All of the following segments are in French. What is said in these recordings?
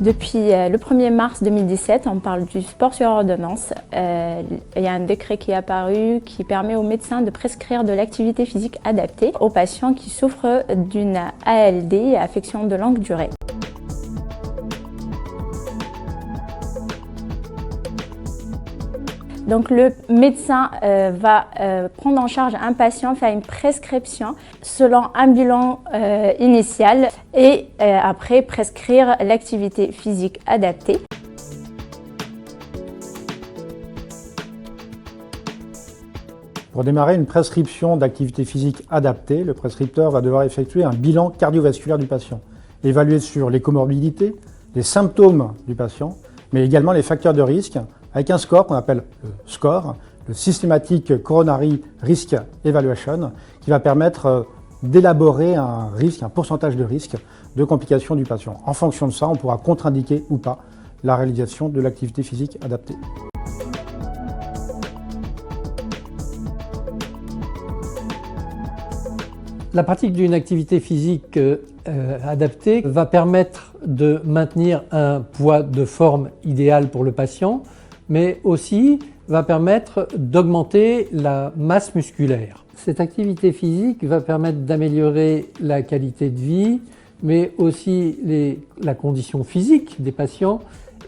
Depuis le 1er mars 2017, on parle du sport sur ordonnance. Il y a un décret qui est apparu qui permet aux médecins de prescrire de l'activité physique adaptée aux patients qui souffrent d'une ALD, affection de longue durée. Donc le médecin va prendre en charge un patient, faire une prescription selon un bilan initial et après prescrire l'activité physique adaptée. Pour démarrer une prescription d'activité physique adaptée, le prescripteur va devoir effectuer un bilan cardiovasculaire du patient, évaluer sur les comorbidités, les symptômes du patient, mais également les facteurs de risque, avec un score qu'on appelle le SCORE, le Systematic Coronary Risk Evaluation, qui va permettre d'élaborer un risque, un pourcentage de risque de complications du patient. En fonction de ça, on pourra contre-indiquer ou pas la réalisation de l'activité physique adaptée. La pratique d'une activité physique adaptée va permettre de maintenir un poids de forme idéal pour le patient, mais aussi va permettre d'augmenter la masse musculaire. Cette activité physique va permettre d'améliorer la qualité de vie, mais aussi la condition physique des patients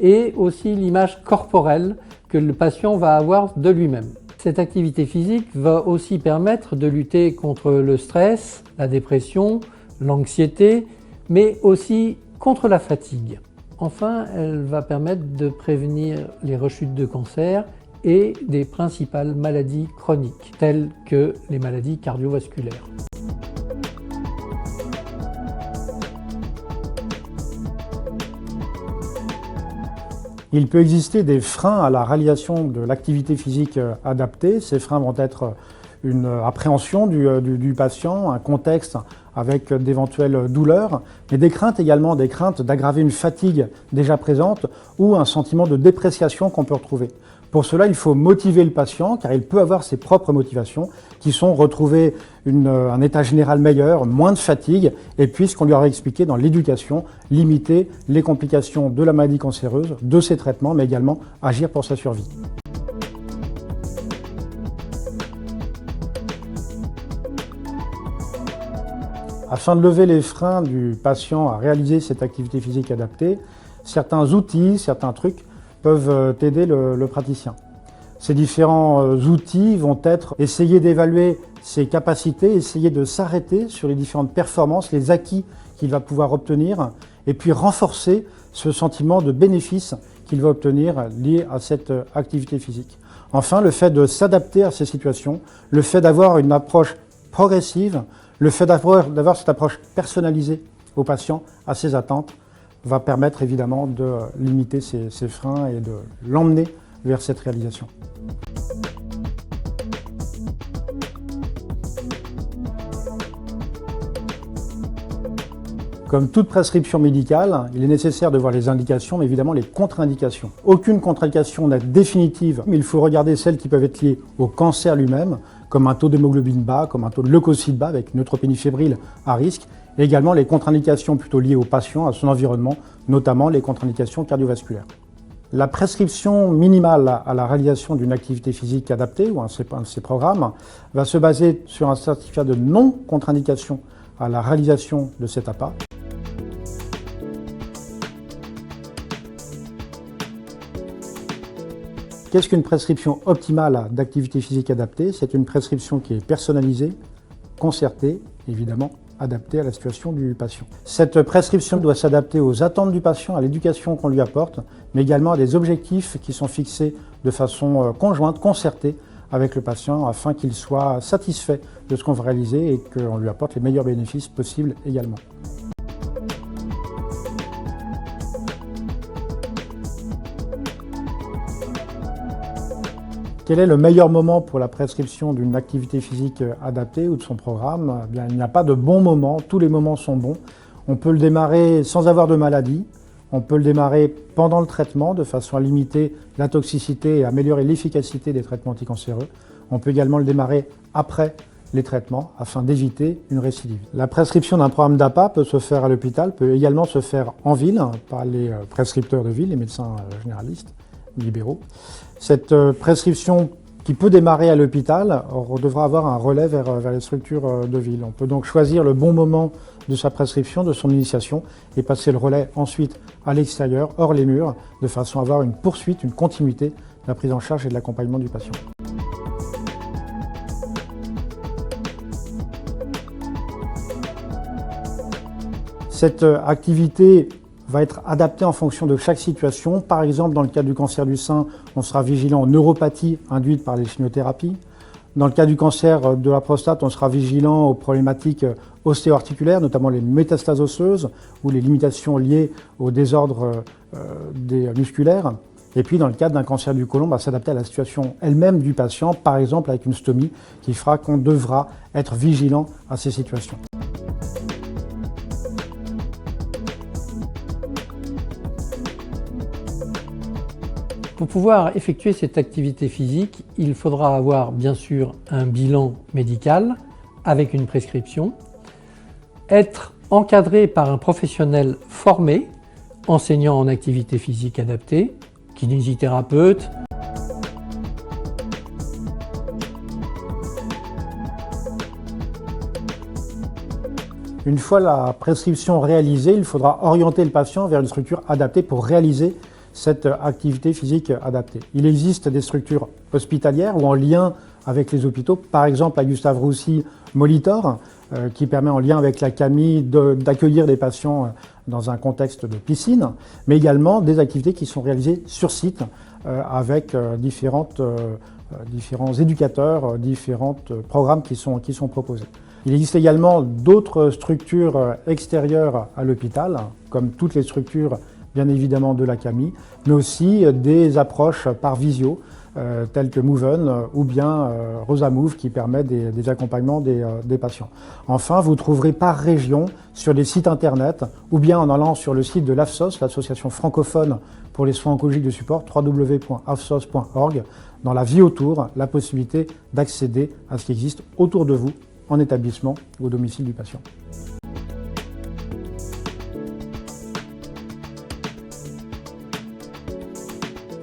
et aussi l'image corporelle que le patient va avoir de lui-même. Cette activité physique va aussi permettre de lutter contre le stress, la dépression, l'anxiété, mais aussi contre la fatigue. Enfin, elle va permettre de prévenir les rechutes de cancer et des principales maladies chroniques, telles que les maladies cardiovasculaires. Il peut exister des freins à la réalisation de l'activité physique adaptée. Ces freins vont être une appréhension du patient, un contexte avec d'éventuelles douleurs, mais des craintes également, des craintes d'aggraver une fatigue déjà présente ou un sentiment de dépréciation qu'on peut retrouver. Pour cela, il faut motiver le patient, car il peut avoir ses propres motivations, qui sont retrouver un état général meilleur, moins de fatigue, et puis ce qu'on lui aura expliqué dans l'éducation, limiter les complications de la maladie cancéreuse, de ses traitements, mais également agir pour sa survie. Afin de lever les freins du patient à réaliser cette activité physique adaptée, certains outils, certains trucs peuvent aider le praticien. Ces différents outils vont être essayer d'évaluer ses capacités, essayer de s'arrêter sur les différentes performances, les acquis qu'il va pouvoir obtenir, et puis renforcer ce sentiment de bénéfice qu'il va obtenir lié à cette activité physique. Enfin, le fait de s'adapter à ces situations, le fait d'avoir une approche progressive, le fait d'avoir cette approche personnalisée au patient, à ses attentes, va permettre évidemment de limiter ces freins et de l'emmener vers cette réalisation. Comme toute prescription médicale, il est nécessaire de voir les indications, mais évidemment les contre-indications. Aucune contre-indication n'est définitive, mais il faut regarder celles qui peuvent être liées au cancer lui-même, comme un taux d'hémoglobine bas, comme un taux de leucocytes bas avec une neutropénie fébrile à risque, et également les contre-indications plutôt liées au patient, à son environnement, notamment les contre-indications cardiovasculaires. La prescription minimale à la réalisation d'une activité physique adaptée, ou un de ces programmes, va se baser sur un certificat de non-contre-indication à la réalisation de cet APA. Qu'est-ce qu'une prescription optimale d'activité physique adaptée? C'est une prescription qui est personnalisée, concertée, évidemment, adaptée à la situation du patient. Cette prescription doit s'adapter aux attentes du patient, à l'éducation qu'on lui apporte, mais également à des objectifs qui sont fixés de façon conjointe, concertée avec le patient, afin qu'il soit satisfait de ce qu'on va réaliser et qu'on lui apporte les meilleurs bénéfices possibles également. Quel est le meilleur moment pour la prescription d'une activité physique adaptée ou de son programme? Eh bien, il n'y a pas de bon moment, tous les moments sont bons. On peut le démarrer sans avoir de maladie, on peut le démarrer pendant le traitement de façon à limiter la toxicité et améliorer l'efficacité des traitements anticancéreux. On peut également le démarrer après les traitements afin d'éviter une récidive. La prescription d'un programme d'APA peut se faire à l'hôpital, peut également se faire en ville par les prescripteurs de ville, les médecins généralistes, libéraux. Cette prescription qui peut démarrer à l'hôpital devra avoir un relais vers les structures de ville. On peut donc choisir le bon moment de sa prescription, de son initiation, et passer le relais ensuite à l'extérieur, hors les murs, de façon à avoir une poursuite, une continuité de la prise en charge et de l'accompagnement du patient. Cette activité va être adaptée en fonction de chaque situation. Par exemple, dans le cas du cancer du sein, on sera vigilant aux neuropathies induites par les chimiothérapies. Dans le cas du cancer de la prostate, on sera vigilant aux problématiques ostéo-articulaires, notamment les métastases osseuses ou les limitations liées aux désordres musculaires. Et puis, dans le cadre d'un cancer du côlon, s'adapter à la situation elle-même du patient, par exemple avec une stomie, qui fera qu'on devra être vigilant à ces situations. Pour pouvoir effectuer cette activité physique, il faudra avoir bien sûr un bilan médical avec une prescription, être encadré par un professionnel formé, enseignant en activité physique adaptée, kinésithérapeute. Une fois la prescription réalisée, il faudra orienter le patient vers une structure adaptée pour réaliser cette activité physique adaptée. Il existe des structures hospitalières ou en lien avec les hôpitaux, par exemple à Gustave Roussy Molitor, qui permet en lien avec la CAMI d'accueillir des patients dans un contexte de piscine, mais également des activités qui sont réalisées sur site avec différents éducateurs, différents programmes qui sont proposés. Il existe également d'autres structures extérieures à l'hôpital, comme toutes les structures bien évidemment de la CAMI, mais aussi des approches par visio, telles que Moven ou bien Rosamove, qui permet des accompagnements des patients. Enfin, vous trouverez par région sur des sites internet ou bien en allant sur le site de l'AFSOS, l'association francophone pour les soins oncologiques de support, www.afsos.org, dans la vie autour, la possibilité d'accéder à ce qui existe autour de vous, en établissement ou au domicile du patient.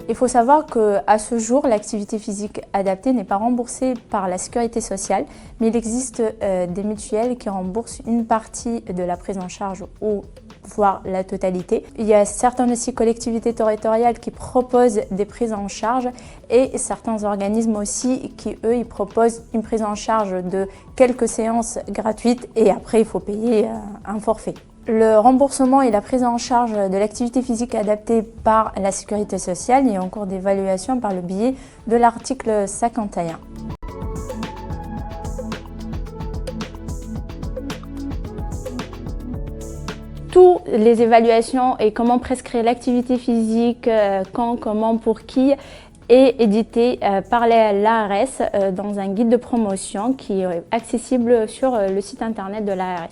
Il faut savoir qu'à ce jour, l'activité physique adaptée n'est pas remboursée par la sécurité sociale, mais il existe des mutuelles qui remboursent une partie de la prise en charge ou voire la totalité. Il y a certaines aussi collectivités territoriales qui proposent des prises en charge et certains organismes aussi qui, eux, ils proposent une prise en charge de quelques séances gratuites et après, il faut payer un forfait. Le remboursement et la prise en charge de l'activité physique adaptée par la sécurité sociale est en cours d'évaluation par le biais de l'article 51. Toutes les évaluations et comment prescrire l'activité physique, quand, comment, pour qui, est édité par l'ARS dans un guide de promotion qui est accessible sur le site internet de l'ARS.